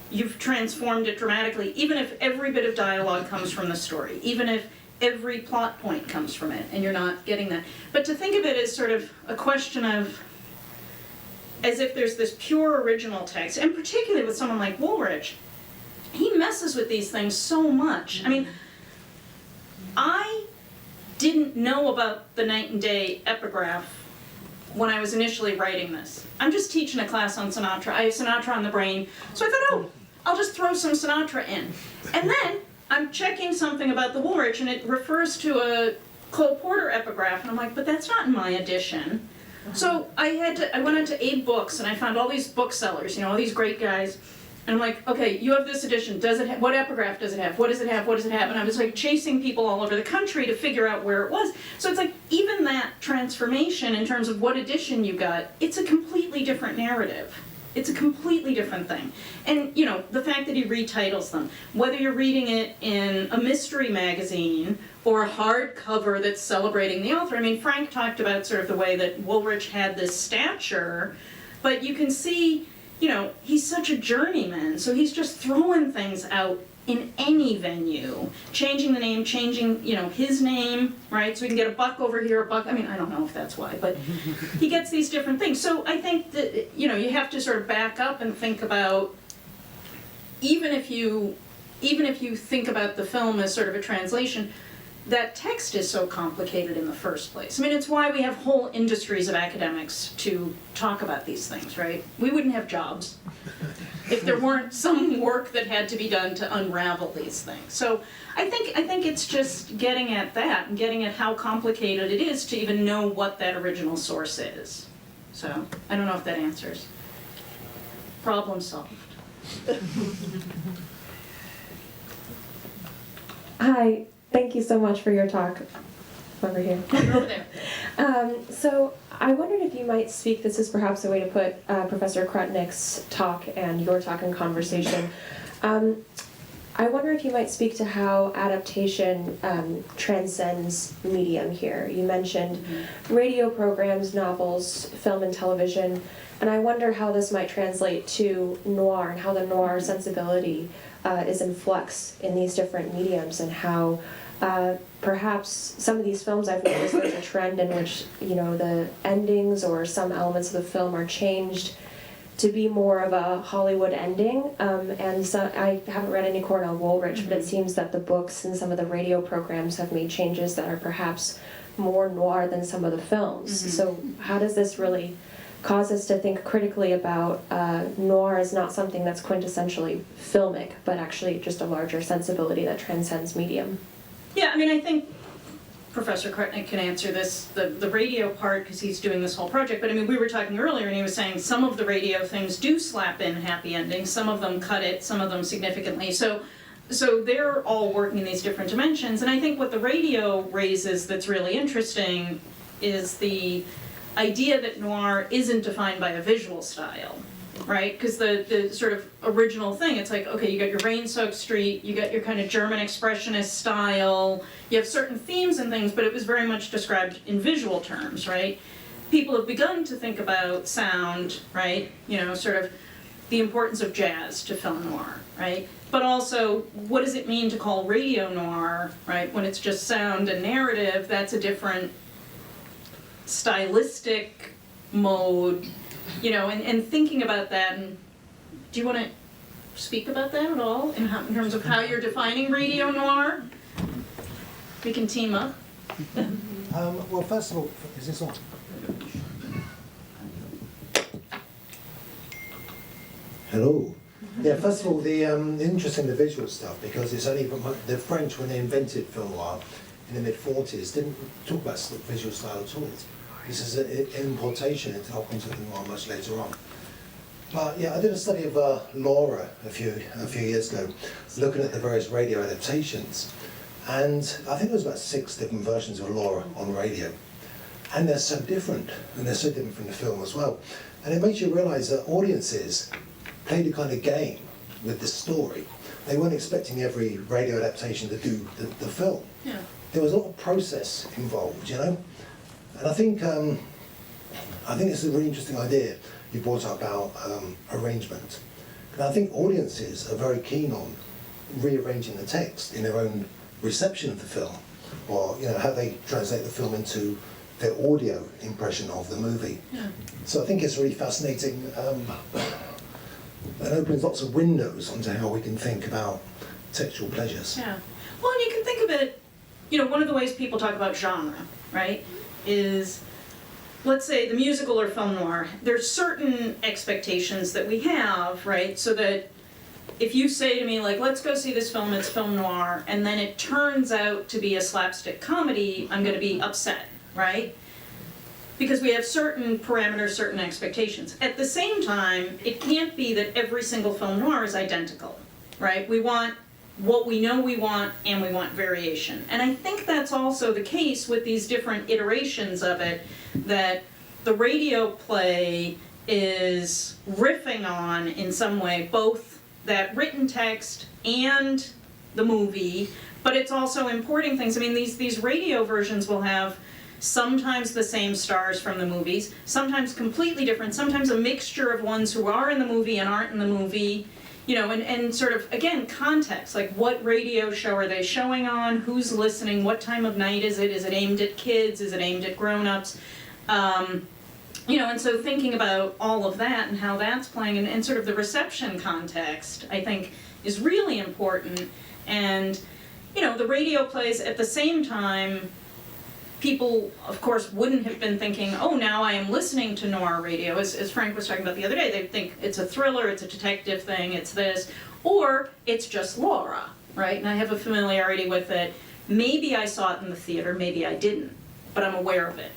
you've transformed it dramatically, even if every bit of dialogue comes from the story, even if every plot point comes from it, and you're not getting that. But to think of it as sort of a question of, as if there's this pure original text, and particularly with someone like Woolrich, he messes with these things so much. I mean, I didn't know about the night and day epigraph when I was initially writing this. I'm just teaching a class on Sinatra. I have Sinatra on the brain. So I thought, oh, I'll just throw some Sinatra in. And then I'm checking something about the Woolrich, and it refers to a Cole Porter epigraph, and I'm like, but that's not in my edition. So I went on to Abe Books, and I found all these booksellers, you know, all these great guys. And I'm like, okay, you have this edition. Does it what epigraph does it have? What does it have? What does it have? And I was like chasing people all over the country to figure out where it was. So it's like, even that transformation in terms of what edition you got, it's a completely different narrative. It's a completely different thing. And, you know, the fact that he retitles them, whether you're reading it in a mystery magazine or a hardcover that's celebrating the author. I mean, Frank talked about sort of the way that Woolrich had this stature, but you can see, you know, he's such a journeyman, so he's just throwing things out in any venue, changing the name, changing, you know, his name, right? So we can get a buck over here, a buck, I mean, I don't know if that's why, but he gets these different things. So I think that, you know, you have to sort of back up and think about, even if you think about the film as sort of a translation, that text is so complicated in the first place. I mean, it's why we have whole industries of academics to talk about these things, right? We wouldn't have jobs if there weren't some work that had to be done to unravel these things. So I think it's just getting at that and getting at how complicated it is to even know what that original source is. So I don't know if that answers. Problem solved. Hi. Thank you so much for your talk over here. Over there. So I wondered if you might speak, this is perhaps a way to put Professor Krutnick's talk and your talk in conversation. I wonder if you might speak to how adaptation transcends medium here. You mentioned radio programs, novels, film and television, and I wonder how this might translate to noir and how the noir sensibility is in flux in these different mediums, and how perhaps some of these films I've noticed there's a trend in which, the endings or some elements of the film are changed to be more of a Hollywood ending. And so I haven't read any Cornell Woolrich, but it seems that the books and some of the radio programs have made changes that are perhaps more noir than some of the films. So how does this really cause us to think critically about noir as not something that's quintessentially filmic, but actually just a larger sensibility that transcends medium? Yeah, I mean, I think Professor Krutnick can answer this, the radio part, because he's doing this whole project. But I mean, we were talking earlier, and he was saying some of the radio things do slap in happy endings, some of them cut it, some of them significantly. So they're all working in these different dimensions. And I think what the radio raises that's really interesting is the idea that noir isn't defined by a visual style, right? Because the sort of original thing, it's like, okay, you got your rain-soaked street, you got your kind of German expressionist style, you have certain themes and things, but it was very much described in visual terms, right? People have begun to think about sound, right? Sort of the importance of jazz to film noir, right? But also, what does it mean to call radio noir, right? When it's just sound and narrative, that's a different stylistic mode, and thinking about that. And do you want to speak about that at all in terms of how you're defining radio noir? We can team up. Well, first of all, is this on? Hello. Yeah, first of all, the interesting the visual stuff, because it's only the French, when they invented film noir in the mid-40s, didn't talk about visual style at all. This is an importation into our concept of noir much later on. But yeah, I did a study of Laura a few years ago, looking at the various radio adaptations, and I think there was about 6 different versions of Laura on radio, and they're so different, and they're so different from the film as well. And it makes you realise that audiences played a kind of game with the story. They weren't expecting every radio adaptation to do the film. Yeah. There was a lot of process involved, And I think it's a really interesting idea you brought up about arrangement. And I think audiences are very keen on rearranging the text in their own reception of the film, or how they translate the film into their audio impression of the movie. Yeah. So I think it's really fascinating. It opens lots of windows onto how we can think about textual pleasures. Yeah. Well, and you can think of it, one of the ways people talk about genre, right, is, let's say, the musical or film noir. There's certain expectations that we have, right, so that if you say to me, like, let's go see this film, it's film noir, and then it turns out to be a slapstick comedy, I'm going to be upset, right? Because we have certain parameters, certain expectations. At the same time, it can't be that every single film noir is identical, right? We want what we know we want, and we want variation. And I think that's also the case with these different iterations of it, that the radio play is riffing on, in some way, both that written text and the movie, but it's also importing things. I mean, these radio versions will have sometimes the same stars from the movies, sometimes completely different, sometimes a mixture of ones who are in the movie and aren't in the movie, and sort of, again, context, like what radio show are they showing on, who's listening, what time of night is it aimed at kids, is it aimed at grown-ups, and so thinking about all of that and how that's playing, and sort of the reception context, I think, is really important. And, the radio plays at the same time. People, of course, wouldn't have been thinking, oh, now I am listening to noir radio. As Frank was talking about the other day, they think it's a thriller, it's a detective thing, it's this, or it's just Laura, right? And I have a familiarity with it. Maybe I saw it in the theater, maybe I didn't, but I'm aware of it.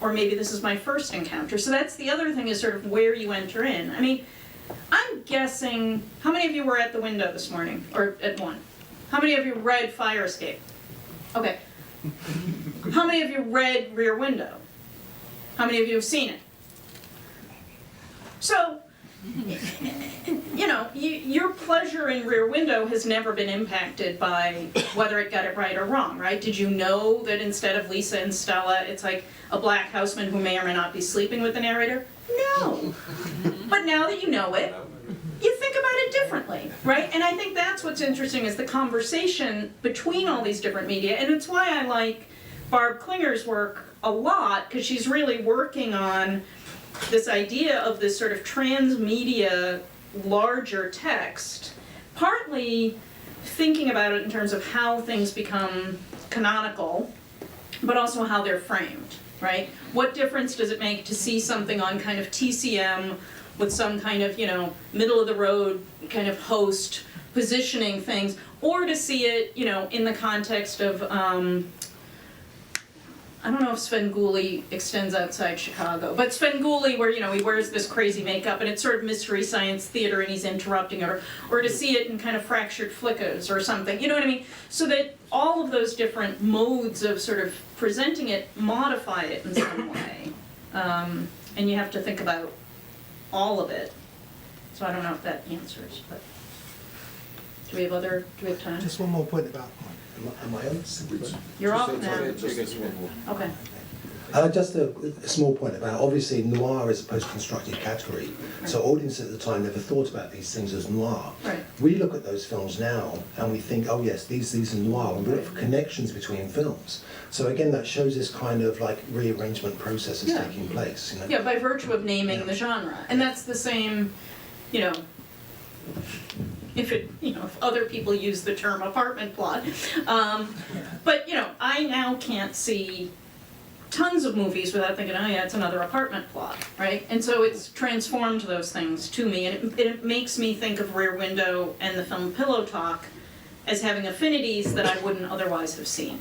Or maybe this is my first encounter. So that's the other thing, is sort of where you enter in. I mean, I'm guessing, how many of you were at the window this morning, or at 1? How many of you read Fire Escape? Okay. How many of you read Rear Window? How many of you have seen it? So, your pleasure in Rear Window has never been impacted by whether it got it right or wrong, right? Did you know that instead of Lisa and Stella, it's like a black houseman who may or may not be sleeping with the narrator? No. But now that you know it, you think about it differently, right? And I think that's what's interesting is the conversation between all these different media, and it's why I like Barb Klinger's work a lot, because she's really working on this idea of this sort of transmedia larger text, partly thinking about it in terms of how things become canonical, but also how they're framed, right? What difference does it make to see something on kind of TCM with some kind of, middle of the road kind of host positioning things, or to see it, in the context of, I don't know if Svengoolie extends outside Chicago, but Svengoolie where, he wears this crazy makeup and it's sort of mystery science theater and he's interrupting it, or to see it in kind of Fractured Flickers or something, you know what I mean? So that all of those different modes of sort of presenting it modify it in some way. And you have to think about all of it. So I don't know if that answers, but do we have time? Just one more point about, am I on? You're off now. Okay. Just a small point about, obviously noir is a post-constructed category, so audiences at the time never thought about these things as noir. Right. We look at those films now and we think, oh yes, these are noir, and we look for connections between films. So again, that shows this kind of like rearrangement process is taking place. Yeah, by virtue of naming the genre. And that's the same, if other people use the term apartment plot. But, I now can't see tons of movies without thinking, oh yeah, it's another apartment plot, right? And so it's transformed those things to me, and it makes me think of Rear Window and the film Pillow Talk as having affinities that I wouldn't otherwise have seen.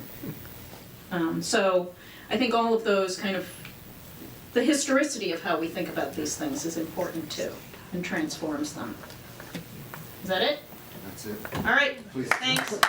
So I think all of those kind of, the historicity of how we think about these things is important too, and transforms them. Is that it? That's it. All right, Please. thanks.